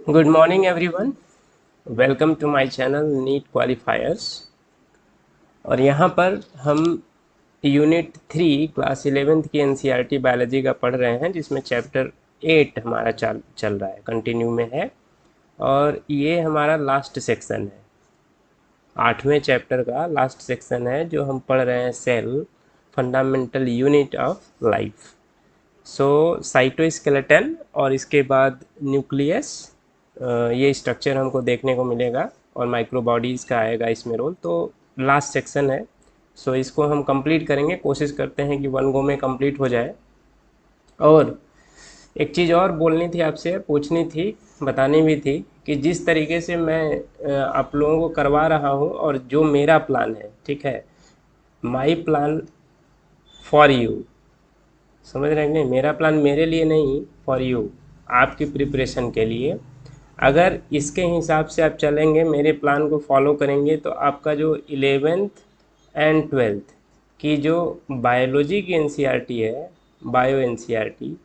Good morning everyone. Welcome to my channel NEET qualifiers. और यहाँ पर हम यूनिट 3 क्लास 11th की एनसीईआरटी बायोलॉजी का पढ़ रहे हैं, जिसमें चैप्टर 8 हमारा चल रहा है, कंटिन्यू में है। और ये हमारा लास्ट सेक्शन है, 8वें चैप्टर का लास्ट सेक्शन है, जो हम पढ़ रहे हैं cell fundamental unit of life. So cytoskeleton और इसके बाद न्यूक्लियस, ये स्ट्रक्चर हमको देखने को मिलेगा, और माइक्रो बॉडीज़ का आएगा इसमें रोल। तो लास्ट सेक्शन है, सो इसको हम कंप्लीट करेंगे, कोशिश करते हैं कि वन गो में कंप्लीट हो जाए। और एक चीज़ और बोलनी थी आपसे, पूछनी थी, बतानी भी थी कि जिस तरीके से मैं आप लोगों को करवा रहा हूँ और जो मेरा प्लान है, ठीक है, माई प्लान फॉर यू, समझ रहे हैं कि नहीं? मेरा प्लान मेरे लिए नहीं, फॉर यू, आपकी प्रिपरेशन के लिए। अगर इसके हिसाब से आप चलेंगे, मेरे प्लान को फॉलो करेंगे, तो आपका जो 11th एंड 12th की जो बायोलॉजी की एनसीईआरटी है, बायो एनसीईआरटी,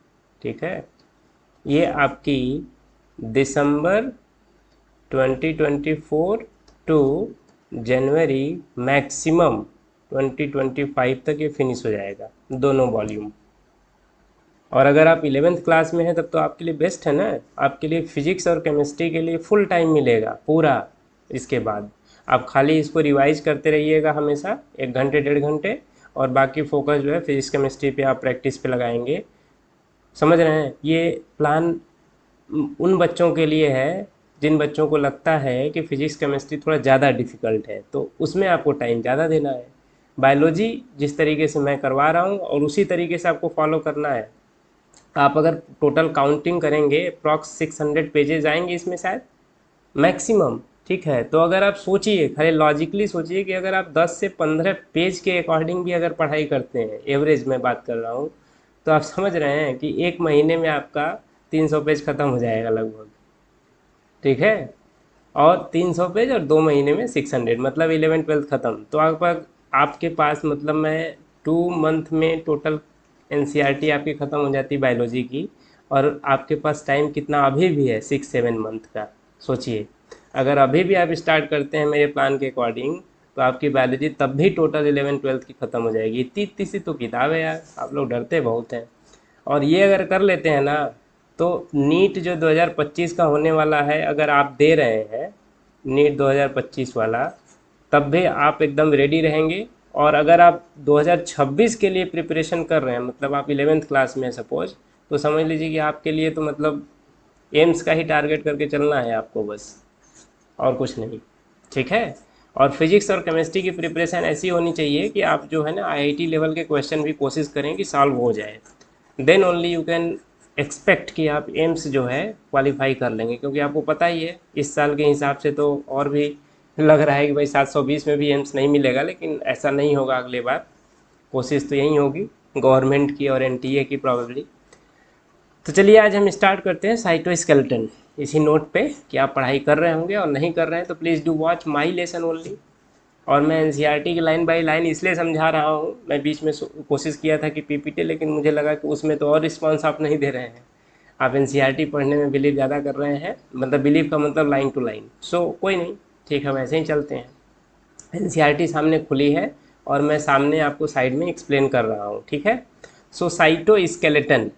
ठीक है, ये आपकी दिसंबर 2024 टू जनवरी मैक्सिमम 2025 तक ये फिनिश हो जाएगा, दोनों वॉल्यूम। और अगर आप 11th क्लास में हैं तब तो आपके लिए बेस्ट है ना, आपके लिए फिजिक्स और केमिस्ट्री के लिए फुल टाइम मिलेगा पूरा। इसके बाद आप खाली इसको रिवाइज करते रहिएगा हमेशा, 1 घंटे 1.5 घंटे, और बाकी फोकस जो है फिजिक्स केमिस्ट्री पे आप प्रैक्टिस पे लगाएंगे। समझ रहे हैं? ये प्लान उन बच्चों के लिए है जिन बच्चों को लगता है कि फिजिक्स केमिस्ट्री थोड़ा ज़्यादा डिफ़िकल्ट है, तो उसमें आपको टाइम ज़्यादा देना है। बायोलॉजी जिस तरीके से मैं करवा रहा हूँ और उसी तरीके से आपको फॉलो करना है। आप अगर टोटल काउंटिंग करेंगे, अप्रॉक्स 600 पेजेज आएंगे इसमें शायद, मैक्सिमम। ठीक है, तो अगर आप सोचिए, खाली लॉजिकली सोचिए कि अगर आप 10 से 15 पेज के अकॉर्डिंग भी अगर पढ़ाई करते हैं, एवरेज में बात कर रहा हूँ, तो आप समझ रहे हैं कि एक महीने में आपका 300 पेज ख़त्म हो जाएगा लगभग। ठीक है, और 300 पेज और 2 महीने में 600, मतलब 11th 12th ख़त्म। तो आपके पास, मतलब मैं 2 मंथ में टोटल एनसीईआरटी आपकी ख़त्म हो जाती बायोलॉजी की। और आपके पास टाइम कितना अभी भी है? 6-7 मंथ का। सोचिए, अगर अभी भी आप स्टार्ट करते हैं मेरे प्लान के अकॉर्डिंग, तो आपकी बायोलॉजी तब भी टोटल 11th 12th की ख़त्म हो जाएगी। इतनी इतनी सी तो किताब है यार, आप लोग डरते बहुत हैं। और ये अगर कर लेते हैं ना, तो नीट जो 2025 का होने वाला है, अगर आप दे रहे हैं नीट 2025 वाला, तब भी आप एकदम रेडी रहेंगे। और अगर आप 2026 के लिए प्रिपरेशन कर रहे हैं, मतलब आप 11th क्लास में सपोज, तो समझ लीजिए कि आपके लिए तो मतलब एम्स का ही टारगेट करके चलना है आपको बस, और कुछ नहीं। ठीक है, और फिजिक्स और केमिस्ट्री की प्रिपरेशन ऐसी होनी चाहिए कि आप जो है ना आईआईटी लेवल के क्वेश्चन भी कोशिश करें कि सॉल्व हो जाए। Then only you can expect कि आप एम्स जो है क्वालिफाई कर लेंगे, क्योंकि आपको पता ही है इस साल के हिसाब से तो और भी लग रहा है कि भाई 720 में भी एम्स नहीं मिलेगा, लेकिन ऐसा नहीं होगा अगले बार। कोशिश तो यही होगी गवर्नमेंट की और एनटीए की प्रॉबेबली। तो चलिए आज हम स्टार्ट करते हैं साइटोस्केलेटन। इसी नोट पे कि आप पढ़ाई कर रहे होंगे, और नहीं कर रहे हैं तो please do watch my lesson only. और मैं एनसीईआरटी की लाइन बाय लाइन इसलिए समझा रहा हूँ, मैं बीच में कोशिश किया था कि पीपीटी, लेकिन मुझे लगा कि उसमें तो और रिस्पॉन्स आप नहीं दे रहे हैं। आप एनसीईआरटी पढ़ने में बिलीव ज़्यादा कर रहे हैं, मतलब बिलीव का मतलब लाइन टू लाइन। सो कोई नहीं, ठीक है, वैसे ही चलते हैं। एनसीईआरटी सामने खुली है और मैं सामने आपको साइड में एक्सप्लेन कर रहा हूँ, ठीक है। सो साइटोस्केलेटन,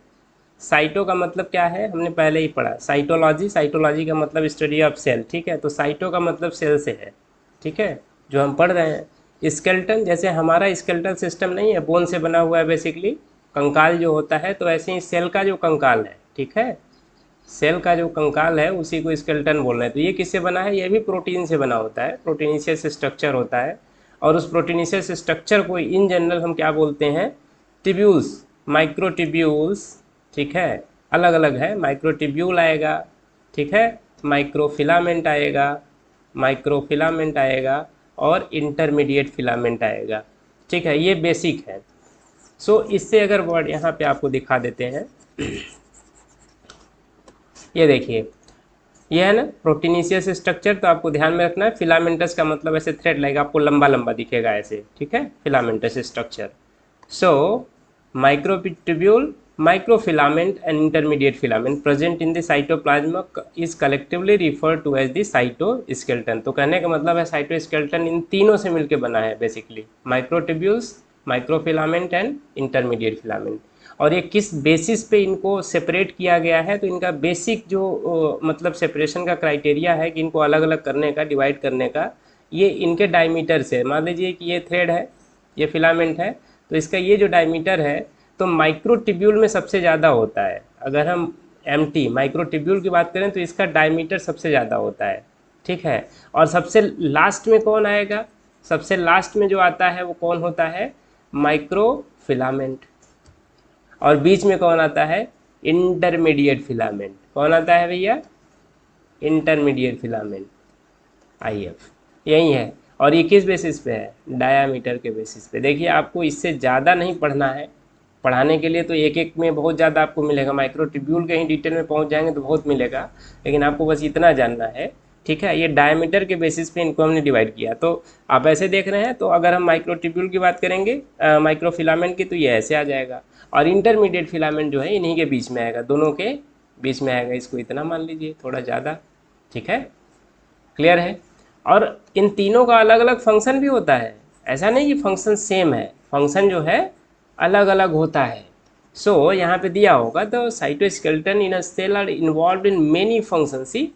साइटो का मतलब क्या है, हमने पहले ही पढ़ा। साइटोलॉजी, साइटोलॉजी का मतलब स्टडी ऑफ सेल, ठीक है। तो साइटो का मतलब सेल से है, ठीक है, जो हम पढ़ रहे हैं। स्केलेटन, जैसे हमारा स्केलेटल सिस्टम नहीं है, बोन से बना हुआ है बेसिकली, कंकाल जो होता है, तो ऐसे ही सेल का जो कंकाल है, ठीक है, सेल का जो कंकाल है उसी को स्केलेटन बोल रहे हैं। तो ये किससे बना है? ये भी प्रोटीन से बना होता है, प्रोटीनिशियस स्ट्रक्चर होता है। और उस प्रोटीनिशियस स्ट्रक्चर को इन जनरल हम क्या बोलते हैं? टिब्यूल्स, माइक्रोटिब्यूल्स, ठीक है। अलग अलग है, माइक्रोटिब्यूल आएगा, ठीक है, माइक्रोफिलामेंट आएगा, माइक्रोफिलामेंट आएगा, और इंटरमीडिएट फिलामेंट आएगा, ठीक है। ये बेसिक है। सो इससे अगर वर्ड यहाँ पे आपको दिखा देते हैं, ये देखिए, ये है ना प्रोटीनिशियस स्ट्रक्चर। तो आपको ध्यान में रखना है, फिलामेंटस का मतलब ऐसे थ्रेड लाइक आपको लंबा लंबा दिखेगा ऐसे, ठीक है, filamentous structure. So microtubule, microfilament and intermediate filament present in the cytoplasm is collectively refer to as the cytoskeleton. तो कहने का मतलब है साइटोस्केलेटन इन तीनों से मिलकर बना है basically, microtubules, microfilament and intermediate filament. और ये किस बेसिस पे इनको सेपरेट किया गया है, तो इनका बेसिक जो मतलब सेपरेशन का क्राइटेरिया है कि इनको अलग अलग करने का, डिवाइड करने का, ये इनके डायमीटर से। मान लीजिए कि ये थ्रेड है, ये फिलामेंट है, तो इसका ये जो डायमीटर है तो माइक्रोट्यूब्यूल में सबसे ज़्यादा होता है। अगर हम एमटी माइक्रोट्यूब्यूल की बात करें तो इसका डायमीटर सबसे ज़्यादा होता है, ठीक है। और सबसे लास्ट में कौन आएगा, सबसे लास्ट में जो आता है वो कौन होता है, माइक्रोफिलामेंट। और बीच में कौन आता है, इंटरमीडिएट फिलामेंट। कौन आता है भैया, इंटरमीडिएट फिलामेंट, आईएफ, यही है। और ये किस बेसिस पे है, डायामीटर के बेसिस पे। देखिए आपको इससे ज़्यादा नहीं पढ़ना है, पढ़ाने के लिए तो एक एक में बहुत ज़्यादा आपको मिलेगा, माइक्रोट्यूब्यूल के ही डिटेल में पहुंच जाएंगे तो बहुत मिलेगा, लेकिन आपको बस इतना जानना है, ठीक है। ये डायमीटर के बेसिस पे इनको हमने डिवाइड किया। तो आप ऐसे देख रहे हैं, तो अगर हम माइक्रोट्यूब्यूल की बात करेंगे, माइक्रोफिलामेंट की, तो ये ऐसे आ जाएगा। और इंटरमीडिएट फिलामेंट जो है इन्हीं के बीच में आएगा, दोनों के बीच में आएगा। इसको इतना मान लीजिए, थोड़ा ज़्यादा, ठीक है, क्लियर है। और इन तीनों का अलग अलग फंक्शन भी होता है, ऐसा नहीं कि फंक्शन सेम है, फंक्शन जो है अलग अलग होता है। सो यहाँ पे दिया होगा, the cytoskeleton in a cell are involve in many function, see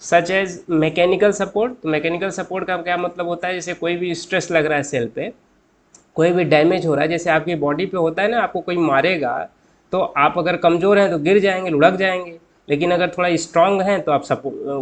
such as mechanical support. तो मैकेनिकल सपोर्ट का क्या मतलब होता है, जैसे कोई भी स्ट्रेस लग रहा है सेल पे, कोई भी डैमेज हो रहा है, जैसे आपकी बॉडी पे होता है ना, आपको कोई मारेगा तो आप अगर कमज़ोर हैं तो गिर जाएंगे, लुढ़क जाएंगे, लेकिन अगर थोड़ा स्ट्रांग हैं तो आप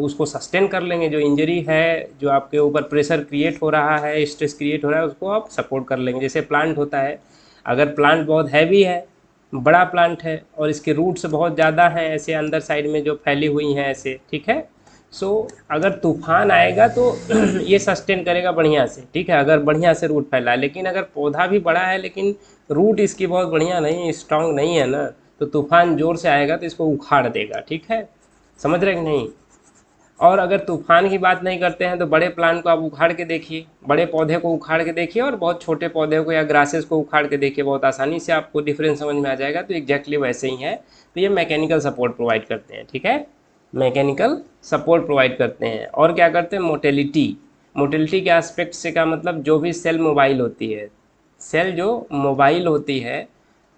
उसको सस्टेन कर लेंगे। जो इंजरी है, जो आपके ऊपर प्रेशर क्रिएट हो रहा है, स्ट्रेस क्रिएट हो रहा है, उसको आप सपोर्ट कर लेंगे। जैसे प्लांट होता है, अगर प्लांट बहुत हैवी है, बड़ा प्लांट है और इसके रूट्स बहुत ज़्यादा हैं, ऐसे अंदर साइड में जो फैली हुई हैं ऐसे, ठीक है। सो अगर तूफान आएगा तो ये सस्टेन करेगा बढ़िया से, ठीक है, अगर बढ़िया से रूट फैला है। लेकिन अगर पौधा भी बड़ा है लेकिन रूट इसकी बहुत बढ़िया नहीं, स्ट्रांग नहीं है ना, तो तूफान ज़ोर से आएगा तो इसको उखाड़ देगा, ठीक है, समझ रहे कि नहीं। और अगर तूफान की बात नहीं करते हैं तो बड़े प्लांट को आप उखाड़ के देखिए, बड़े पौधे को उखाड़ के देखिए, और बहुत छोटे पौधे को या ग्रासेस को उखाड़ के देखिए, बहुत आसानी से आपको डिफरेंस समझ में आ जाएगा। तो एग्जैक्टली वैसे ही है। तो ये मैकेनिकल सपोर्ट प्रोवाइड करते हैं, ठीक है, मैकेनिकल सपोर्ट प्रोवाइड करते हैं। और क्या करते हैं, मोटेलिटी, मोटेलिटी के एस्पेक्ट से का मतलब जो भी सेल मोबाइल होती है, सेल जो मोबाइल होती है,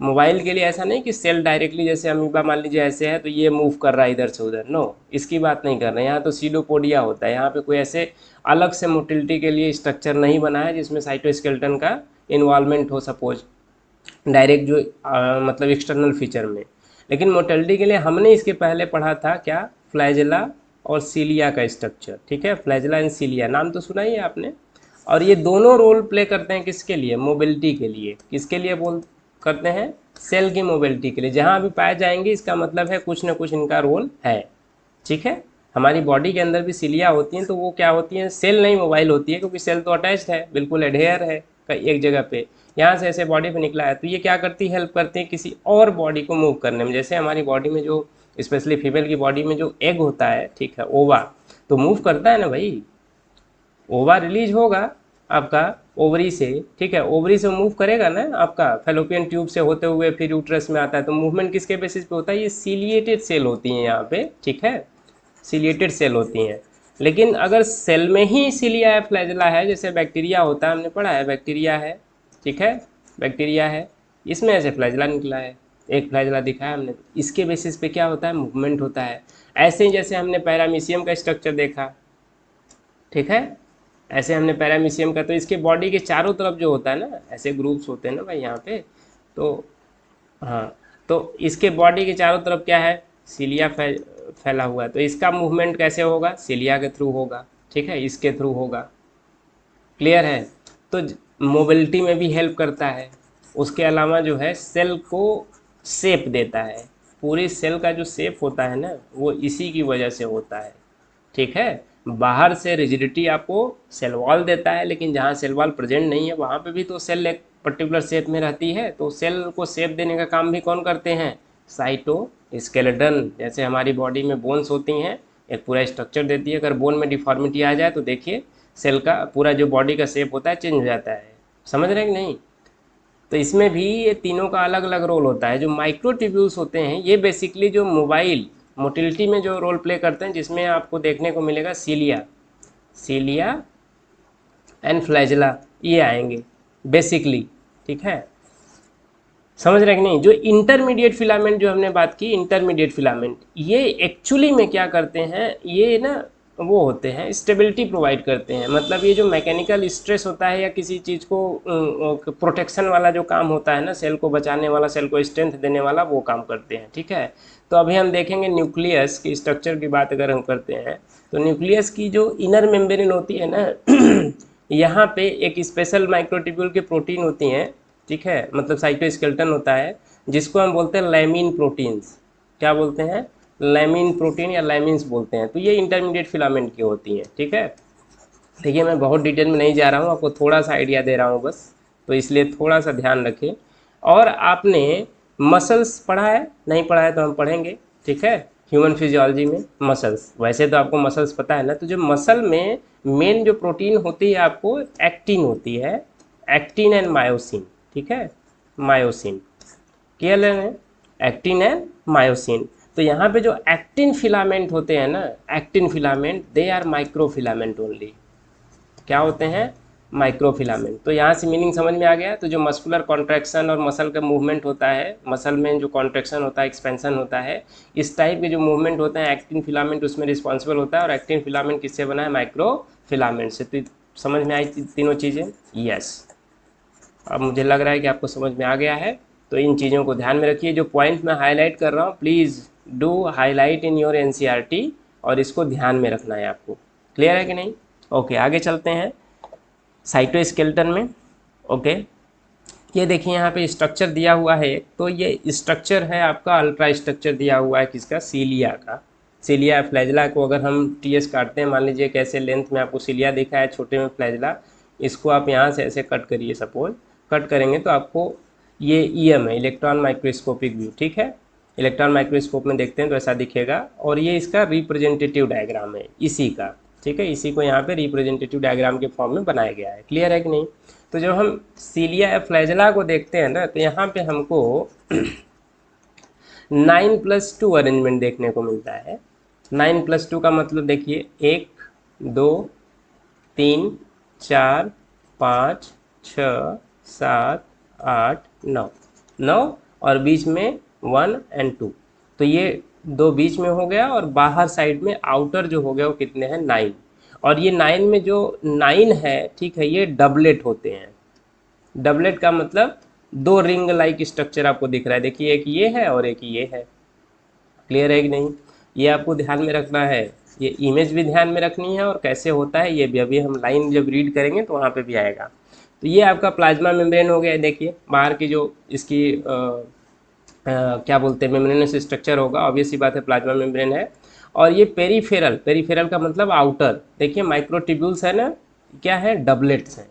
मोबाइल के लिए ऐसा नहीं कि सेल डायरेक्टली जैसे अमीबा मान लीजिए ऐसे है तो ये मूव कर रहा है इधर से उधर, नो, इसकी बात नहीं कर रहे हैं। यहाँ तो सीडोपोडिया होता है, यहाँ पे कोई ऐसे अलग से मोटिलिटी के लिए स्ट्रक्चर नहीं बना है जिसमें साइटोस्केलेटन का इन्वॉल्वमेंट हो, सपोज डायरेक्ट जो मतलब एक्सटर्नल फीचर में। लेकिन मोटिलिटी के लिए हमने इसके पहले पढ़ा था क्या, फ्लैजेला और सीलिया का स्ट्रक्चर, ठीक है, फ्लैजेला एंड सीलिया, नाम तो सुना ही है आपने। और ये दोनों रोल प्ले करते हैं किसके लिए, मोबिलिटी के लिए। किसके लिए बोल करते हैं, सेल की मोबिलिटी के लिए। जहाँ भी पाए जाएंगे इसका मतलब है कुछ ना कुछ इनका रोल है, ठीक है। हमारी बॉडी के अंदर भी सिलिया होती हैं, तो वो क्या होती हैं, सेल नहीं मोबाइल होती है, क्योंकि सेल तो अटैच्ड है, बिल्कुल एडहेयर है एक जगह पे, यहाँ से ऐसे बॉडी पे निकला है। तो ये क्या करती है, हेल्प करती है किसी और बॉडी को मूव करने में। जैसे हमारी बॉडी में जो, स्पेशली फीमेल की बॉडी में जो एग होता है, ठीक है, ओवा, तो मूव करता है ना भाई, ओवा रिलीज होगा आपका ओवरी से, ठीक है, ओवरी से मूव करेगा ना आपका, फेलोपियन ट्यूब से होते हुए फिर यूट्रस में आता है। तो मूवमेंट किसके बेसिस पे होता है, ये सीलिएटेड सेल होती हैं यहाँ पे, ठीक है, सीलिएटेड सेल होती हैं। लेकिन अगर सेल में ही सीलिया फ्लैजेला है, जैसे बैक्टीरिया होता है, हमने पढ़ा है बैक्टीरिया है, ठीक है, बैक्टीरिया है, इसमें ऐसे फ्लैजेला निकला है, एक फ्लैजेला दिखाया हमने, इसके बेसिस पे क्या होता है, मूवमेंट होता है। ऐसे ही जैसे हमने पैरामीशियम का स्ट्रक्चर देखा, ठीक है, ऐसे हमने पैरामीशियम का, तो इसके बॉडी के चारों तरफ जो होता है ना, ऐसे ग्रुप्स होते हैं ना भाई यहाँ पे, तो हाँ, तो इसके बॉडी के चारों तरफ क्या है, सीलिया फैला हुआ है। तो इसका मूवमेंट कैसे होगा, सीलिया के थ्रू होगा, ठीक है, इसके थ्रू होगा, क्लियर है। तो मोबिलिटी में भी हेल्प करता है। उसके अलावा जो है सेल को शेप देता है, पूरी सेल का जो शेप होता है ना, वो इसी की वजह से होता है, ठीक है। बाहर से रिजिडिटी आपको सेल वॉल देता है, लेकिन जहाँ सेल वॉल प्रेजेंट नहीं है वहाँ पे भी तो सेल एक पर्टिकुलर शेप में रहती है। तो सेल को शेप देने का काम भी कौन करते हैं, साइटोस्केलेटन। जैसे हमारी बॉडी में बोन्स होती हैं, एक पूरा स्ट्रक्चर देती है, अगर बोन में डिफॉर्मिटी आ जाए तो देखिए सेल का पूरा जो बॉडी का शेप होता है चेंज हो जाता है, समझ रहे हैं कि नहीं। तो इसमें भी ये तीनों का अलग अलग रोल होता है। जो माइक्रोट्यूब्यूल्स होते हैं ये बेसिकली जो मोबाइल मोटिलिटी में जो रोल प्ले करते हैं, जिसमें आपको देखने को मिलेगा सीलिया, सीलिया एंड फ्लैजला, ये आएंगे बेसिकली। ठीक है, समझ रहे कि नहीं। जो इंटरमीडिएट फिलामेंट जो हमने बात की, इंटरमीडिएट फिलामेंट ये एक्चुअली में क्या करते हैं, ये ना वो होते हैं स्टेबिलिटी प्रोवाइड करते हैं। मतलब ये जो मैकेनिकल स्ट्रेस होता है या किसी चीज़ को प्रोटेक्शन वाला जो काम होता है ना, सेल को बचाने वाला, सेल को स्ट्रेंथ देने वाला, वो काम करते हैं। ठीक है, तो अभी हम देखेंगे न्यूक्लियस की स्ट्रक्चर की बात अगर हम करते हैं तो न्यूक्लियस की जो इनर मेम्ब्रेन होती है ना यहाँ पे एक स्पेशल माइक्रोट्यूब्यूल की प्रोटीन होती हैं। ठीक है, मतलब साइटोस्केलेटन होता है जिसको हम बोलते हैं लैमिन प्रोटीन्स। क्या बोलते हैं, लैमिन प्रोटीन या लैमिन्स बोलते हैं। तो ये इंटरमीडिएट फिलामेंट की होती हैं। ठीक है, देखिए मैं बहुत डिटेल में नहीं जा रहा हूँ, आपको थोड़ा सा आइडिया दे रहा हूँ बस, तो इसलिए थोड़ा सा ध्यान रखें। और आपने मसल्स पढ़ा है, नहीं पढ़ा है तो हम पढ़ेंगे। ठीक है, ह्यूमन फिजियोलॉजी में मसल्स, वैसे तो आपको मसल्स पता है ना। तो जो मसल में मेन जो प्रोटीन होती है आपको एक्टिन होती है, एक्टिन एंड मायोसिन। ठीक है, मायोसिन, क्लियर है, एक्टिन एंड मायोसिन। तो यहाँ पे जो एक्टिन फिलामेंट होते हैं ना, actin filament they are micro filament only. क्या होते हैं, माइक्रो फिलामेंट। तो यहाँ से मीनिंग समझ में आ गया। तो जो मस्कुलर कॉन्ट्रैक्शन और मसल का मूवमेंट होता है, मसल में जो कॉन्ट्रैक्शन होता है, एक्सपेंशन होता है, इस टाइप के जो मूवमेंट होते हैं एक्टिन फिलामेंट उसमें रिस्पॉन्सिबल होता है। और एक्टिन फिलामेंट किससे बना है, माइक्रो फिलामेंट से। तो समझ में आई तीनों चीज़ें, यस। अब मुझे लग रहा है कि आपको समझ में आ गया है। तो इन चीज़ों को ध्यान में रखिए। जो पॉइंट मैं हाईलाइट कर रहा हूँ please do highlight in your NCERT, और इसको ध्यान में रखना है आपको। क्लियर है कि नहीं। ओके, आगे चलते हैं साइटोस्केलेटन में। ओके, ये देखिए यहाँ पे स्ट्रक्चर दिया हुआ है। तो ये स्ट्रक्चर है आपका, अल्ट्रा स्ट्रक्चर दिया हुआ है किसका, सीलिया का। सीलिया फ्लैजला को अगर हम टीएस काटते हैं, मान लीजिए कैसे लेंथ में आपको सीलिया दिखा है, छोटे में फ्लैजला, इसको आप यहाँ से ऐसे कट करिए, सपोज कट करेंगे तो आपको ये ईएम है, इलेक्ट्रॉन माइक्रोस्कोपिक व्यू। ठीक है, इलेक्ट्रॉन माइक्रोस्कोप में देखते हैं तो ऐसा दिखेगा। और ये इसका रिप्रेजेंटेटिव डायग्राम है इसी का। ठीक है, इसी को यहाँ पे रिप्रेजेंटेटिव डायग्राम के फॉर्म में बनाया गया है। क्लियर है कि नहीं। तो जब हम सीलिया या फ्लैजला को देखते हैं ना, तो यहाँ पे हमको 9+2 अरेंजमेंट देखने को मिलता है। 9+2 का मतलब देखिए 1 2 3 4 5 6 7 8 9, 9 और बीच में 1 एंड 2। तो ये दो बीच में हो गया, और बाहर साइड में आउटर जो हो गया वो कितने हैं, 9। और ये 9 में जो 9 है, ठीक है, ये डबलेट होते हैं। डबलेट का मतलब दो रिंग लाइक स्ट्रक्चर आपको दिख रहा है। देखिए एक ये है और एक ये है। क्लियर है कि नहीं, ये आपको ध्यान में रखना है। ये इमेज भी ध्यान में रखनी है और कैसे होता है ये भी अभी हम लाइन जब रीड करेंगे तो वहाँ पे भी आएगा। तो ये आपका प्लाज्मा मेम्ब्रेन हो गया। देखिए बाहर की जो इसकी क्या बोलते हैं, मेम्ब्रेनस स्ट्रक्चर होगा, ऑब्वियस सी बात है प्लाज्मा मेम्ब्रेन है। और ये पेरीफेरल, पेरीफेरल का मतलब आउटर। देखिए माइक्रोट्यूब्यूल्स है ना, क्या है, डबलेट्स हैं,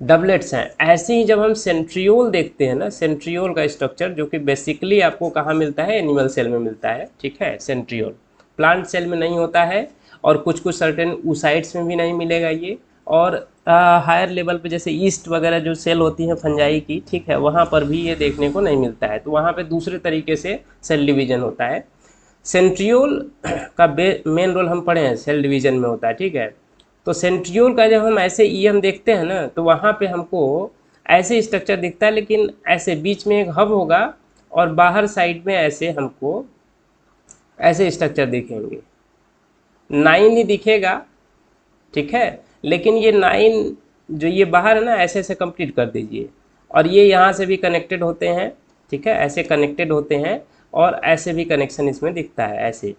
डबलेट्स हैं। ऐसे ही जब हम सेंट्रियोल देखते हैं ना, सेंट्रियोल का स्ट्रक्चर जो कि बेसिकली आपको कहाँ मिलता है, एनिमल सेल में मिलता है। ठीक है, सेंट्रियोल प्लांट सेल में नहीं होता है, और कुछ कुछ सर्टेन ऊसाइड्स में भी नहीं मिलेगा ये। और हायर लेवल पे जैसे ईस्ट वगैरह जो सेल होती हैं फंजाई की, ठीक है, वहाँ पर भी ये देखने को नहीं मिलता है। तो वहाँ पे दूसरे तरीके से सेल डिवीजन होता है। सेंट्रियोल का मेन रोल हम पढ़े हैं, सेल डिवीजन में होता है। ठीक है, तो सेंट्रियोल का जब हम ऐसे ईएम देखते हैं ना, तो वहाँ पे हमको ऐसे स्ट्रक्चर दिखता है, लेकिन ऐसे बीच में एक हब होगा और बाहर साइड में ऐसे हमको ऐसे स्ट्रक्चर दिखेंगे। 9 ही दिखेगा, ठीक है, लेकिन ये 9 जो ये बाहर है ना, ऐसे ऐसे कंप्लीट कर दीजिए। और ये यहाँ से भी कनेक्टेड होते हैं। ठीक है, ऐसे कनेक्टेड होते हैं, और ऐसे भी कनेक्शन इसमें दिखता है ऐसे।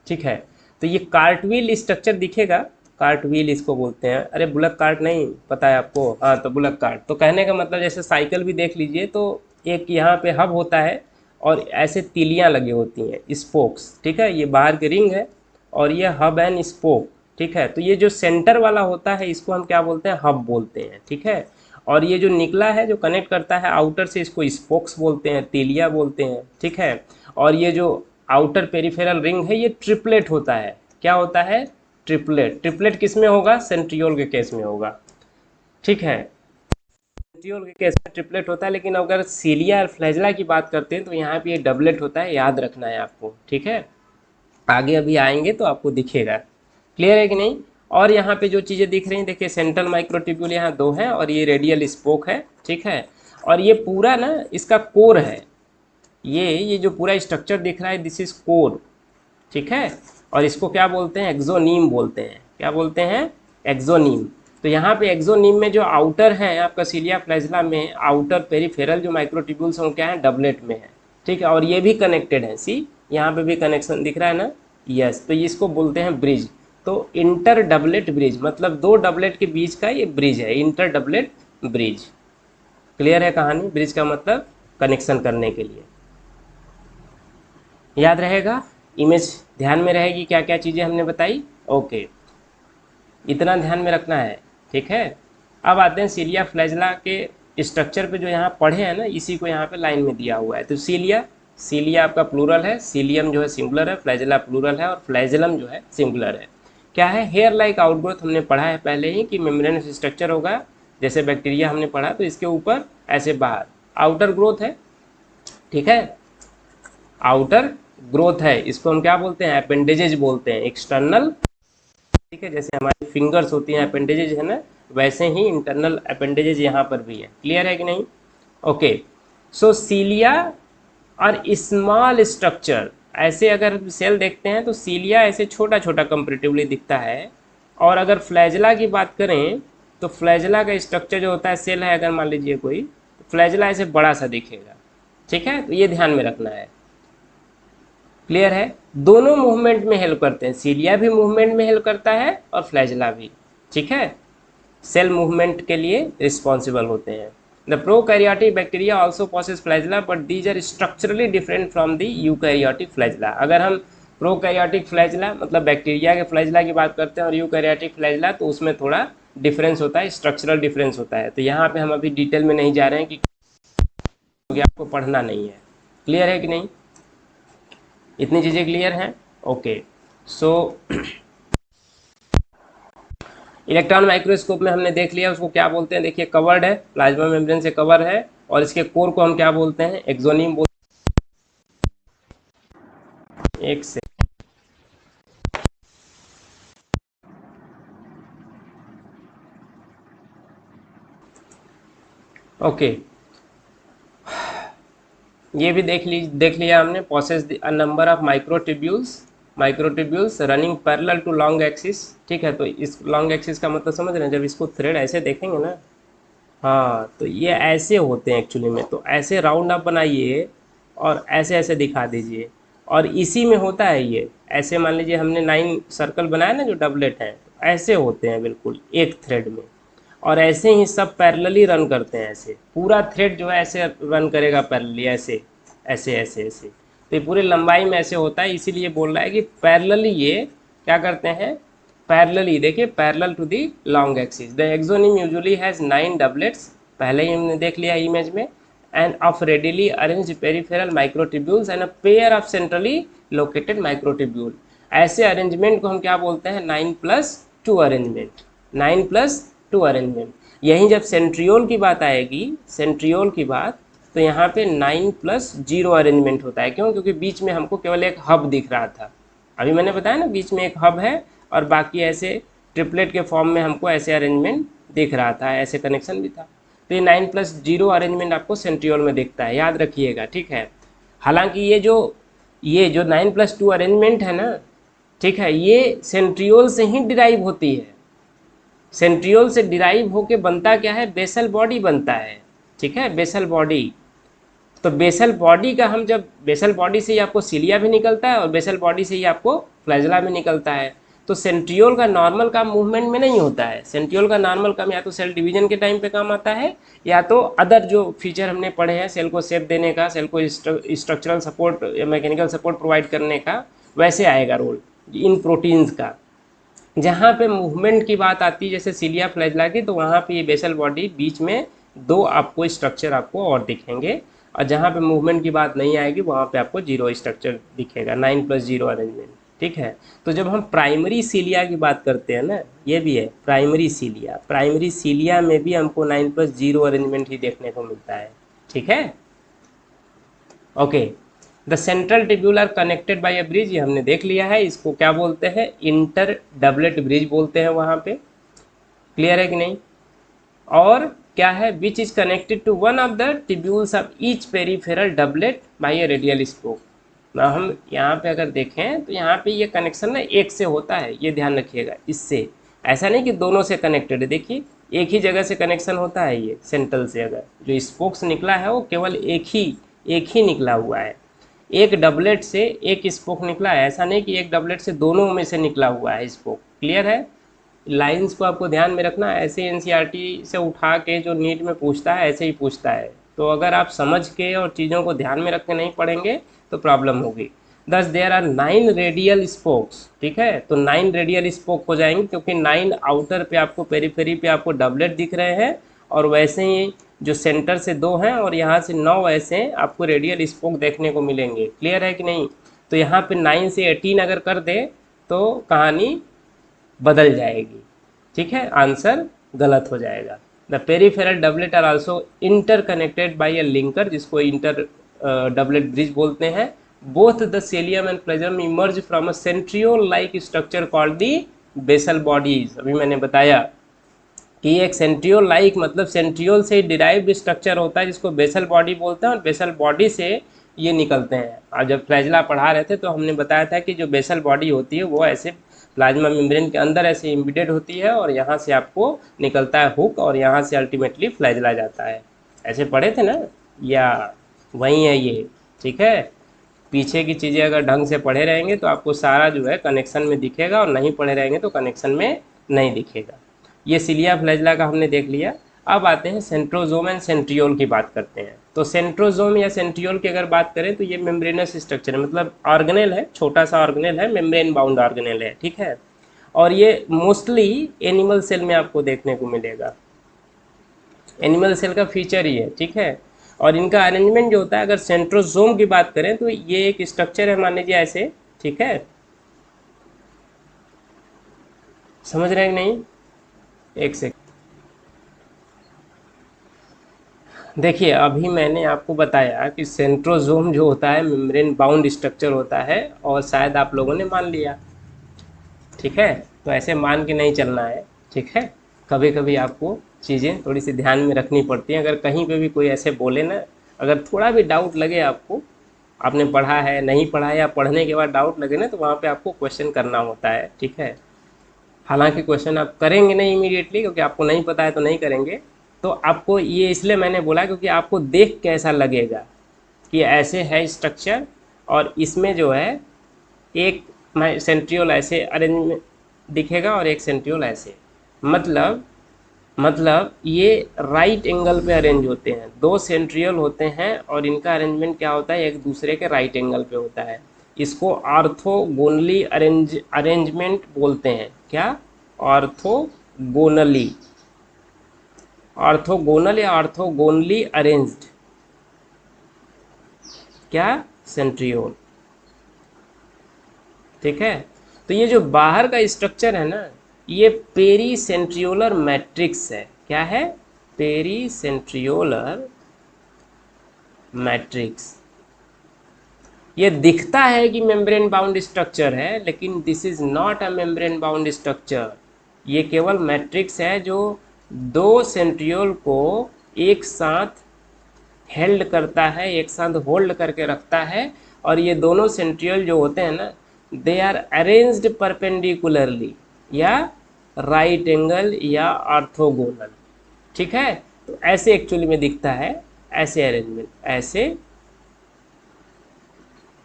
ठीक है, तो ये कार्टव्हील स्ट्रक्चर दिखेगा, कार्टव्हील इसको बोलते हैं। अरे बुलक कार्ट नहीं पता है आपको, हाँ तो बुलक कार्ट। तो कहने का मतलब जैसे साइकिल भी देख लीजिए, तो एक यहाँ पे हब होता है और ऐसे तीलियाँ लगी होती हैं, स्पोक्स। ठीक है, ये बाहर की रिंग है और ये हब एंड स्पोक। ठीक है, तो ये जो सेंटर वाला होता है इसको हम क्या बोलते हैं, हब बोलते हैं। ठीक है, और ये जो निकला है जो कनेक्ट करता है आउटर से, इसको स्पोक्स बोलते हैं, तीलिया बोलते हैं। ठीक है, और ये जो आउटर पेरिफेरल रिंग है ये ट्रिपलेट होता है। क्या होता है, ट्रिपलेट। ट्रिपलेट किस में होगा, सेंट्रियोल के केस में होगा। ठीक है, सेंट्रियोल के केस में ट्रिपलेट होता है, लेकिन अगर सीलिया और फ्लैजला की बात करते हैं तो यहाँ पे ये डबलेट होता है, याद रखना है आपको, ठीक है। आगे अभी आएंगे तो आपको दिखेगा। क्लियर है कि नहीं। और यहाँ पे जो चीज़ें दिख रही हैं, देखिए सेंट्रल माइक्रोट्यूब्यूल यहाँ 2 है और ये रेडियल स्पोक है, ठीक है। और ये पूरा ना इसका कोर है, ये जो पूरा स्ट्रक्चर दिख रहा है दिस इज कोर, ठीक है। और इसको क्या बोलते हैं, एक्सोनीम बोलते हैं। क्या बोलते हैं, एक्सोनीम। तो यहाँ पे एक्सोनीम में जो आउटर है आपका सीलिया फ्लैजला में, आउटर पेरिफेरल जो माइक्रोट्यूब्यूल्स हैं क्या है, डबलेट में है, ठीक है। और ये भी कनेक्टेड है, सी यहाँ पे भी कनेक्शन दिख रहा है ना, यस। तो इसको बोलते हैं ब्रिज। तो इंटर डबलेट ब्रिज मतलब 2 डबलेट के बीच का ये ब्रिज है, इंटर डबलेट ब्रिज। क्लियर है कहानी। ब्रिज का मतलब कनेक्शन करने के लिए, याद रहेगा। इमेज ध्यान में रहेगी, क्या क्या चीज़ें हमने बताई, ओके, इतना ध्यान में रखना है, ठीक है। अब आते हैं सीलिया फ्लैजला के स्ट्रक्चर पे, जो यहाँ पढ़े हैं ना, इसी को यहाँ पे लाइन में दिया हुआ है। तो सीलिया आपका प्लूरल है, सीलियम जो है सिंगुलर है, फ्लैजला प्लूरल है और फ्लैजलम जो है सिंगुलर है। क्या है, हेयर लाइक आउटग्रोथ हमने पढ़ा है पहले ही कि मेम्ब्रेनस स्ट्रक्चर होगा, जैसे बैक्टीरिया हमने पढ़ा, तो इसके ऊपर ऐसे बाहर आउटर ग्रोथ है, ठीक है, आउटर ग्रोथ है। इसको हम क्या बोलते हैं, अपेंडेजेज बोलते हैं, एक्सटर्नल, ठीक है। जैसे हमारी फिंगर्स होती हैं अपेंडेजेज है ना, वैसे ही इंटरनल अपेंडेजेज यहाँ पर भी है। क्लियर है कि नहीं, ओके। सो सीलिया और स्मॉल स्ट्रक्चर, ऐसे अगर सेल देखते हैं तो सीलिया ऐसे छोटा छोटा कंपेरेटिवली दिखता है। और अगर फ्लैजला की बात करें तो फ्लैजला का स्ट्रक्चर जो होता है, सेल है अगर मान लीजिए कोई, तो फ्लैजला ऐसे बड़ा सा दिखेगा, ठीक है। तो ये ध्यान में रखना है। क्लियर है। दोनों मूवमेंट में हेल्प करते हैं, सीलिया भी मूवमेंट में हेल्प करता है और फ्लैजला भी, ठीक है, सेल मूवमेंट के लिए रिस्पॉन्सिबल होते हैं। The prokaryotic bacteria also possess flagella but these are structurally different from the eukaryotic flagella. अगर हम प्रोकैरियोटिक फ्लैजला मतलब बैक्टीरिया के फ्लैजला की बात करते हैं और यूकैरियोटिक फ्लैजला, तो उसमें थोड़ा डिफरेंस होता है, स्ट्रक्चरल डिफरेंस होता है। तो यहाँ पे हम अभी डिटेल में नहीं जा रहे हैं क्योंकि आपको पढ़ना नहीं है। क्लियर है कि नहीं, इतनी चीज़ें क्लियर हैं, ओके। सो इलेक्ट्रॉन माइक्रोस्कोप में हमने देख लिया उसको क्या बोलते हैं, देखिए कवर्ड है, प्लाज्मा मेम्ब्रेन से कवर है, और इसके कोर को हम क्या बोलते हैं, एक्सोनीम बोलते हैं। एक से ओके, ये भी देख लिया हमने, possess a number of microtubules running parallel to long axis, ठीक है। तो इस लॉन्ग एक्सिस का मतलब समझ रहे हैं, जब इसको थ्रेड ऐसे देखेंगे ना, हाँ, तो ये ऐसे होते हैं एक्चुअली में। तो ऐसे राउंड आप बनाइए और ऐसे ऐसे दिखा दीजिए, और इसी में होता है ये, ऐसे मान लीजिए हमने 9 सर्कल बनाया ना जो डबलेट है, ऐसे होते हैं बिल्कुल एक थ्रेड में। और ऐसे ही सब पैरेलली रन करते हैं, ऐसे पूरा थ्रेड जो है ऐसे रन करेगा पैरेलली, ऐसे ऐसे ऐसे ऐसे। तो ये पूरे लंबाई में ऐसे होता है, इसीलिए बोल रहा है कि पैरेलली ये क्या करते हैं, पैरेलली, देखिए parallel to the long axis. The axoneme usually has 9 doublets, पहले ही हमने देख लिया इमेज में, and of radially arranged peripheral microtubules and a pair of centrally located microtubule. ऐसे अरेंजमेंट को हम क्या बोलते हैं, 9+2 अरेंजमेंट, 9+2 अरेंजमेंट। यहीं जब सेंट्रियोल की बात आएगी, सेंट्रियोल की बात, तो यहाँ पे 9+0 अरेंजमेंट होता है। क्यों, क्योंकि बीच में हमको केवल एक हब दिख रहा था, अभी मैंने बताया ना बीच में एक हब है, और बाकी ऐसे ट्रिपलेट के फॉर्म में हमको ऐसे अरेंजमेंट दिख रहा था, ऐसे कनेक्शन भी था। तो ये 9+0 अरेंजमेंट आपको सेंट्रियोल में दिखता है, याद रखिएगा, ठीक है। हालांकि ये जो 9+2 अरेंजमेंट है ना, ठीक है, ये सेंट्रियोल से ही डिराइव होती है। सेंट्रियोल से डिराइव होके बनता क्या है, बेसल बॉडी बनता है, ठीक है, बेसल बॉडी। तो बेसल बॉडी का हम जब, बेसल बॉडी से ही आपको सीलिया भी निकलता है और बेसल बॉडी से ही आपको फ्लैजला भी निकलता है। तो सेंट्रियोल का नॉर्मल काम मूवमेंट में नहीं होता है, सेंट्रियोल का नॉर्मल काम या तो सेल डिवीजन के टाइम पे काम आता है, या तो अदर जो फीचर हमने पढ़े हैं, सेल को शेप देने का, सेल को स्ट्रक्चरल सपोर्ट या मैकेनिकल सपोर्ट प्रोवाइड करने का, वैसे आएगा रोल इन प्रोटीन्स का। जहाँ पे मूवमेंट की बात आती है जैसे सीलिया फ्लैजला की, तो वहाँ पे ये बेसल बॉडी बीच में 2 आपको स्ट्रक्चर आपको और दिखेंगे, और जहाँ पे मूवमेंट की बात नहीं आएगी वहाँ पे आपको 0 स्ट्रक्चर दिखेगा, 9+0 अरेंजमेंट। ठीक है। तो जब हम प्राइमरी सीलिया की बात करते हैं ना, ये भी है प्राइमरी सीलिया, प्राइमरी सीलिया में भी हमको 9+0 अरेंजमेंट ही देखने को मिलता है। ठीक है, okay. The central tubule are connected by a bridge, ये हमने देख लिया है, इसको क्या बोलते हैं, इंटर डबलेट ब्रिज बोलते हैं वहाँ पे। क्लियर है कि नहीं। और क्या है, which is connected to one of the tubules of each peripheral doublet by a radial spoke. ना हम यहाँ पे अगर देखें तो यहाँ पे ये कनेक्शन ना एक से होता है, ये ध्यान रखिएगा, इससे ऐसा नहीं कि दोनों से कनेक्टेड है। देखिए एक ही जगह से कनेक्शन होता है, ये सेंट्रल से अगर जो स्पोक्स निकला है वो केवल एक ही निकला हुआ है। एक डबलेट से एक स्पोक निकला है, ऐसा नहीं कि एक डबलेट से दोनों में से निकला हुआ है स्पोक। क्लियर है। लाइंस को आपको ध्यान में रखना, ऐसे एनसीईआरटी से उठा के जो नीट में पूछता है ऐसे ही पूछता है, तो अगर आप समझ के और चीज़ों को ध्यान में रख के नहीं पढ़ेंगे तो प्रॉब्लम होगी। दस देयर आर 9 रेडियल स्पोक्स, ठीक है, तो 9 रेडियल स्पोक हो जाएंगे, क्योंकि 9 आउटर पे आपको पेरीफेरी पे आपको डबलेट दिख रहे हैं, और वैसे ही जो सेंटर से 2 हैं और यहाँ से 9 ऐसे आपको रेडियल स्पोक देखने को मिलेंगे। क्लियर है कि नहीं। तो यहाँ पे 9 से 18 अगर कर दे तो कहानी बदल जाएगी। ठीक है, आंसर गलत हो जाएगा। The peripheral doublet are also interconnected by a linker, जिसको इंटर डबलेट ब्रिज बोलते हैं। Both the cilium and flagellum emerge from a centriole like structure called the basal bodies. अभी मैंने बताया कि एक सेंट्रियोल लाइक मतलब सेंट्रियोल से डिराइव्ड स्ट्रक्चर होता है जिसको बेसल बॉडी बोलते हैं, और बेसल बॉडी से ये निकलते हैं। और जब फ्लैजला पढ़ा रहे थे तो हमने बताया था कि जो बेसल बॉडी होती है वो ऐसे प्लाज्मा मेम्ब्रेन के अंदर ऐसे इम्बिडेड होती है, और यहाँ से आपको निकलता है हुक, और यहाँ से अल्टीमेटली फ्लैजला जाता है। ऐसे पढ़े थे ना, या वही है ये। ठीक है, पीछे की चीज़ें अगर ढंग से पढ़े रहेंगे तो आपको सारा जो है कनेक्शन में दिखेगा, और नहीं पढ़े रहेंगे तो कनेक्शन में नहीं दिखेगा। ये सिलिया फ्लैजला का हमने देख लिया। अब आते हैं सेंट्रोजोम एंड सेंट्रियोल की बात करते हैं। तो सेंट्रोजोम या सेंट्रियोल की अगर बात करें तो ये मेम्ब्रेनस स्ट्रक्चर है, मतलब ऑर्गेनेल है, छोटा सा ऑर्गेनेल है, मेम्ब्रेन बाउंड ऑर्गेनेल है। ठीक है, और ये मोस्टली एनिमल सेल में आपको देखने को मिलेगा, एनिमल सेल का फीचर ही है। ठीक है, और इनका अरेंजमेंट जो होता है, अगर सेंट्रोजोम की बात करें तो ये एक स्ट्रक्चर है, मान लीजिए ऐसे। ठीक है, समझ रहे हैं कि नहीं। एक सेकंड, देखिए अभी मैंने आपको बताया कि सेंट्रोजोम जो होता है मेम्ब्रेन बाउंड स्ट्रक्चर होता है, और शायद आप लोगों ने मान लिया। ठीक है, तो ऐसे मान के नहीं चलना है। ठीक है, कभी कभी आपको चीज़ें थोड़ी सी ध्यान में रखनी पड़ती हैं। अगर कहीं पे भी कोई ऐसे बोले ना, अगर थोड़ा भी डाउट लगे आपको, आपने पढ़ा है नहीं पढ़ा है, या पढ़ने के बाद डाउट लगे ना, तो वहाँ पे आपको क्वेश्चन करना होता है। ठीक है, हालांकि क्वेश्चन आप करेंगे नहीं इमीडिएटली, क्योंकि आपको नहीं पता है तो नहीं करेंगे। तो आपको ये इसलिए मैंने बोला क्योंकि आपको देख के ऐसा लगेगा कि ऐसे है स्ट्रक्चर, और इसमें जो है एक सेंट्रियोल ऐसे अरेंज दिखेगा और एक सेंट्रियोल ऐसे, मतलब ये राइट एंगल पे अरेंज होते हैं। 2 सेंट्रियोल होते हैं और इनका अरेंजमेंट क्या होता है, एक दूसरे के राइट एंगल पे होता है। इसको ऑर्थोगोनली अरेंजमेंट बोलते हैं। क्या, ऑर्थोगोनली, ऑर्थोगोनल या ऑर्थोगोनली अरेंज्ड, क्या, सेंट्रियोल। ठीक है, तो ये जो बाहर का स्ट्रक्चर है ना, ये पेरीसेंट्रियोलर मैट्रिक्स है। क्या है, पेरीसेंट्रियोलर मैट्रिक्स। ये दिखता है कि मेम्ब्रेन बाउंड स्ट्रक्चर है, लेकिन this is not a membrane bound structure. ये केवल मैट्रिक्स है जो 2 सेंट्रियोल को एक साथ हेल्ड करता है, एक साथ होल्ड करके रखता है। और ये दोनों सेंट्रियोल जो होते हैं ना, दे आर अरेंज्ड परपेंडिकुलरली, या राइट एंगल या ऑर्थोगोनल। ठीक है, तो ऐसे एक्चुअली में दिखता है, ऐसे अरेंजमेंट, ऐसे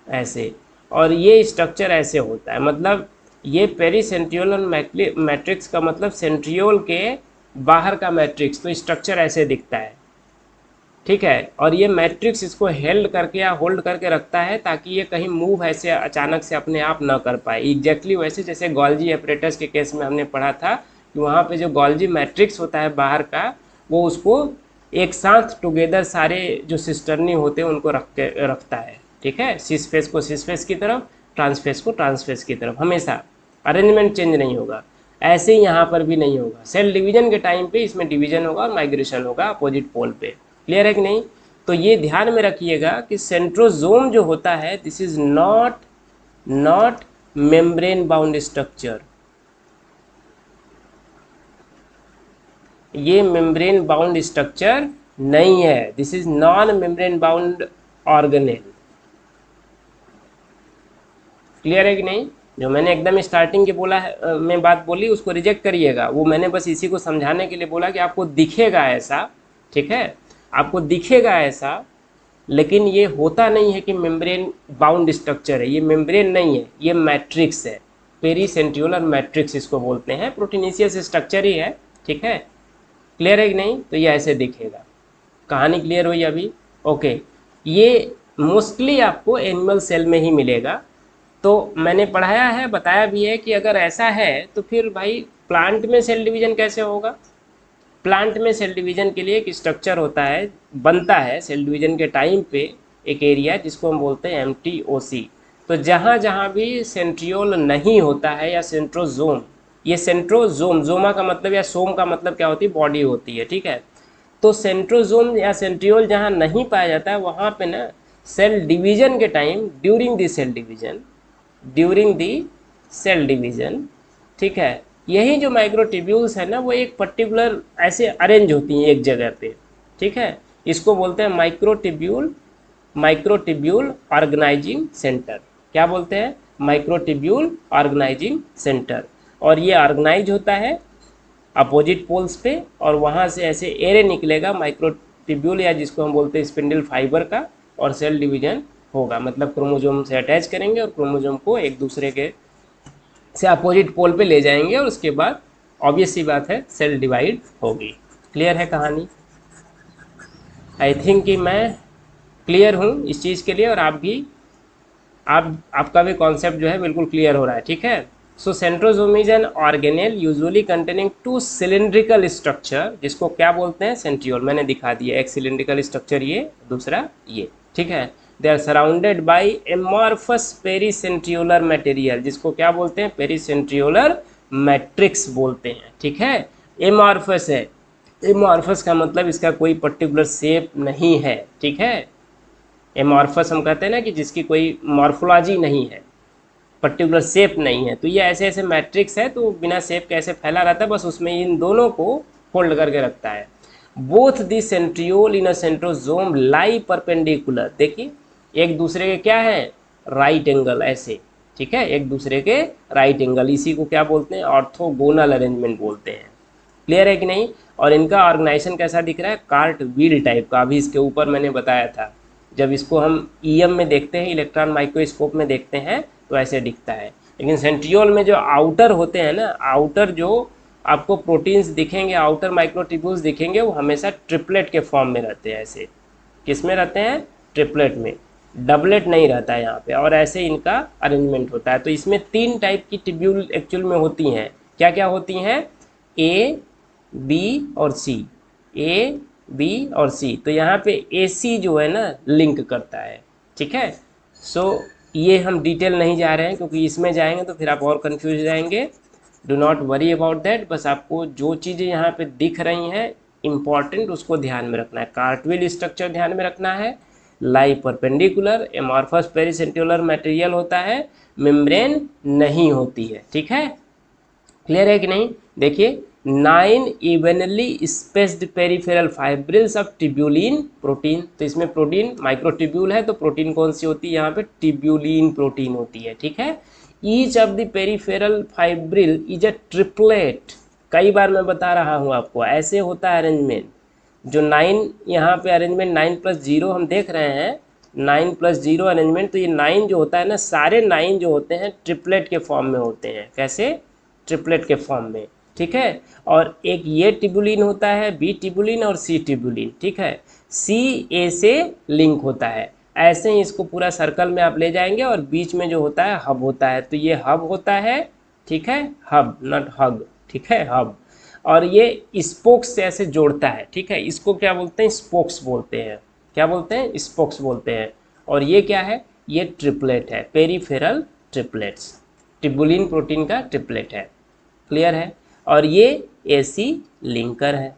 ऐसे, और ये स्ट्रक्चर ऐसे होता है। मतलब ये पेरीसेंट्रियोल मैट्रिक्स का मतलब सेंट्रियोल के बाहर का मैट्रिक्स, तो स्ट्रक्चर ऐसे दिखता है। ठीक है, और ये मैट्रिक्स इसको हेल्ड करके या होल्ड करके रखता है, ताकि ये कहीं मूव ऐसे अचानक से अपने आप ना कर पाए। एग्जैक्टली वैसे जैसे गोल्जी एपरेटस के केस में हमने पढ़ा था कि वहाँ पे जो गोल्जी मैट्रिक्स होता है बाहर का, वो उसको एक साथ टुगेदर सारे जो सिस्टर्नी होते हैं उनको रखता है। ठीक है, सिस फेस को सिस फेस की तरफ, ट्रांसफेस को ट्रांसफेस की तरफ, हमेशा अरेंजमेंट चेंज नहीं होगा। ऐसे ही यहाँ पर भी नहीं होगा, सेल डिवीजन के टाइम पे इसमें डिवीजन होगा और माइग्रेशन होगा अपोजिट पोल पे। क्लियर है कि नहीं? तो ये ध्यान में रखिएगा कि सेंट्रोजोम जो होता है this is not membrane bound structure, ये मेम्ब्रेन बाउंड स्ट्रक्चर नहीं है, this is non membrane bound organelle. Clear है कि नहीं? जो मैंने एकदम स्टार्टिंग के बोला है में बात बोली उसको रिजेक्ट करिएगा, वो मैंने बस इसी को समझाने के लिए बोला कि आपको दिखेगा ऐसा, ठीक है, आपको दिखेगा ऐसा, लेकिन ये होता नहीं है कि मेम्ब्रेन बाउंड स्ट्रक्चर है, ये मेम्ब्रेन नहीं है, ये मैट्रिक्स है, पेरीसेंट्रियोलर मैट्रिक्स इसको बोलते हैं, प्रोटीनेशियस स्ट्रक्चर ही है, ठीक है। क्लियर है कि नहीं? तो ये ऐसे दिखेगा। कहानी क्लियर हुई अभी? ओके। ये मोस्टली आपको एनिमल सेल में ही मिलेगा। तो मैंने पढ़ाया है, बताया भी है कि अगर ऐसा है तो फिर भाई प्लांट में सेल डिवीजन कैसे होगा? प्लांट में सेल डिवीजन के लिए एक स्ट्रक्चर होता है, बनता है सेल डिवीजन के टाइम पे एक एरिया जिसको हम बोलते हैं MTOC। तो जहाँ जहाँ भी सेंट्रियोल नहीं होता है या सेंट्रोजोम, ये सेंट्रोजोम, जोमा का मतलब या सोम का मतलब क्या होती है? बॉडी होती है, ठीक है। तो सेंट्रोजोम या सेंट्रियोल जहाँ नहीं पाया जाता है वहाँ पे ना सेल डिवीजन के time, during the cell division, ठीक है, यही जो माइक्रोट्यूब्यूल्स है ना वो एक पर्टिकुलर ऐसे अरेंज होती हैं एक जगह पे, ठीक है। इसको बोलते हैं माइक्रोट्यूब्यूल ऑर्गेनाइजिंग सेंटर। क्या बोलते हैं? Microtubule organising centre. और ये ऑर्गेनाइज होता है अपोजिट पोल्स पे, और वहाँ से ऐसे एरे निकलेगा माइक्रोट्यूब्यूल या जिसको हम बोलते हैं स्पिंडल फाइबर का, और सेल डिवीजन होगा, मतलब क्रोमोजोम से अटैच करेंगे और क्रोमोजोम को एक दूसरे के से अपोजिट पोल पे ले जाएंगे और उसके बाद ऑब्वियस सी बात है सेल डिवाइड होगी। क्लियर है कहानी? आई थिंक कि मैं क्लियर हूँ इस चीज़ के लिए, और आप भी, आपका भी कॉन्सेप्ट जो है बिल्कुल क्लियर हो रहा है, ठीक है। So centrosome is an organelle usually containing 2 cylindrical structure, जिसको क्या बोलते हैं? सेंट्रियोल। मैंने दिखा दिया, एक सिलिंड्रिकल स्ट्रक्चर ये, दूसरा ये, ठीक है। They are surrounded by amorphous pericentriolar material, जिसको क्या बोलते हैं? पेरीसेंट्रियोलर मैट्रिक्स बोलते हैं, ठीक है। एमॉर्फस है, एमॉर्फस का मतलब इसका कोई पर्टिकुलर शेप नहीं है, ठीक है। एमॉर्फस हम कहते हैं ना कि जिसकी कोई मॉर्फोलॉजी नहीं है, पर्टिकुलर शेप नहीं है, तो ये ऐसे ऐसे मैट्रिक्स है, तो बिना शेप के ऐसे फैला रहता है, बस उसमें इन दोनों को होल्ड करके रखता है। Both the centriole in a centrosome lie perpendicular, देखिए एक दूसरे के क्या है? राइट एंगल, ऐसे, ठीक है, एक दूसरे के राइट एंगल, इसी को क्या बोलते हैं? ऑर्थोगोनल अरेंजमेंट बोलते हैं। क्लियर है कि नहीं? और इनका ऑर्गेनाइजेशन कैसा दिख रहा है? कार्ट व्हील टाइप का। अभी इसके ऊपर मैंने बताया था, जब इसको हम EM में देखते हैं, इलेक्ट्रॉन माइक्रोस्कोप में देखते हैं, तो ऐसे दिखता है। लेकिन सेंट्रियोल में जो आउटर होते हैं ना, आउटर जो आपको प्रोटीन्स दिखेंगे, आउटर माइक्रोट्यूब्यूल्स दिखेंगे, वो हमेशा ट्रिपलेट के फॉर्म में रहते हैं। ऐसे किस में रहते हैं? ट्रिपलेट में, डबलेट नहीं रहता है यहाँ पे, और ऐसे इनका अरेंजमेंट होता है। तो इसमें 3 टाइप की ट्यूब्यूल एक्चुअल में होती हैं। क्या क्या होती हैं? A, B और C, A, B और C। तो यहाँ पे AC जो है ना लिंक करता है, ठीक है। सो ये हम डिटेल नहीं जा रहे हैं, क्योंकि इसमें जाएंगे तो फिर आप और कंफ्यूज हो जाएंगे। Do not worry about that, बस आपको जो चीज़ें यहाँ पे दिख रही हैं इम्पॉर्टेंट, उसको ध्यान में रखना है। कार्टविल स्ट्रक्चर ध्यान में रखना है, लाई परपेंडिकुलर, एमॉर्फस पेरीसेंट्रियोलर मटेरियल होता है, मेम्ब्रेन नहीं होती है, ठीक है। क्लियर है कि नहीं? देखिए 9 evenly spaced peripheral fibrils of tubulin protein. तो इसमें प्रोटीन माइक्रोट्यूब्यूल है, तो प्रोटीन कौन सी होती है? यहाँ पे ट्यूब्यूलिन प्रोटीन होती है, ठीक है। Each of the peripheral fibril is a triplet. कई बार मैं बता रहा हूँ आपको, ऐसे होता है अरेंजमेंट। जो 9 यहाँ पे अरेंजमेंट 9+0 हम देख रहे हैं, 9+0 अरेंजमेंट, तो ये 9 जो होता है ना, सारे 9 जो होते हैं ट्रिपलेट के फॉर्म में होते हैं। कैसे? ट्रिपलेट के फॉर्म में, ठीक है। और एक ये ट्यूबुलिन होता है, B ट्यूबुलिन और C ट्यूबुलिन, ठीक है। C A से लिंक होता है। ऐसे ही इसको पूरा सर्कल में आप ले जाएंगे, और बीच में जो होता है हब होता है, तो ये हब होता है, ठीक है, हब नॉट हग, ठीक है, हब। और ये स्पोक्स से ऐसे जोड़ता है, ठीक है, इसको क्या बोलते हैं? स्पोक्स बोलते हैं। क्या बोलते हैं? स्पोक्स बोलते हैं। और ये क्या है? ये ट्रिपलेट है, पेरीफेरल ट्रिपलेट्स, ट्रिबुलिन प्रोटीन का ट्रिपलेट है, क्लियर है। और ये एसी लिंकर है,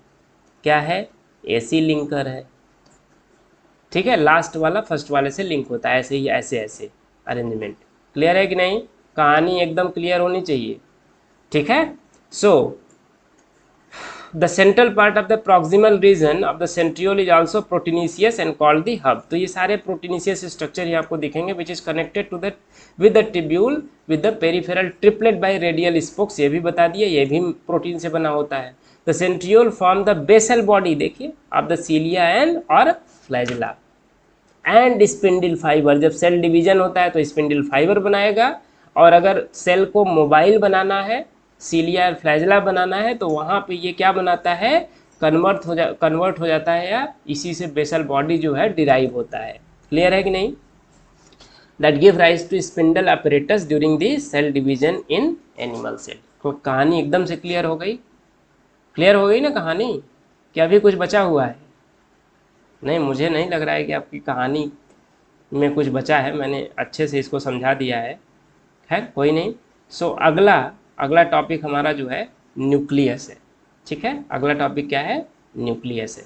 क्या है, एसी लिंकर है, ठीक है। लास्ट वाला फर्स्ट वाले से लिंक होता है, ऐसे ही ऐसे ऐसे अरेंजमेंट, क्लियर है कि नहीं, कहानी एकदम क्लियर होनी चाहिए, ठीक है। So the central part of the proximal region of the centriole is also proteinaceous and called the hub. तो ये सारे प्रोटीनेशियस स्ट्रक्चर ही आपको दिखेंगे which is connected to the with the tubule with the peripheral triplet by radial spokes, ये भी बता दिया, ये भी प्रोटीन से बना होता है। The centriole form the basal body, देखिए ऑफ द सीलिया एंड और फ्लैजिला एंड स्पिंडल फाइबर। जब सेल डिवीजन होता है तो स्पिंडल फाइबर बनाएगा, और अगर सेल को मोबाइल बनाना है, सीलिया और फ्लैजिला बनाना है, तो वहाँ पे ये क्या बनाता है, कन्वर्ट हो जाता है, या इसी से बेसल बॉडी जो है डिराइव होता है, क्लियर है कि नहीं। That give rise to spindle apparatus during the cell division in animal cell. तो कहानी एकदम से क्लियर हो गई, क्लियर हो गई ना कहानी, क्या अभी कुछ बचा हुआ है। नहीं, मुझे नहीं लग रहा है कि आपकी कहानी में कुछ बचा है, मैंने अच्छे से इसको समझा दिया है, खैर कोई नहीं। सो अगला टॉपिक हमारा जो है न्यूक्लियस है, ठीक है। अगला टॉपिक क्या है, न्यूक्लियस है।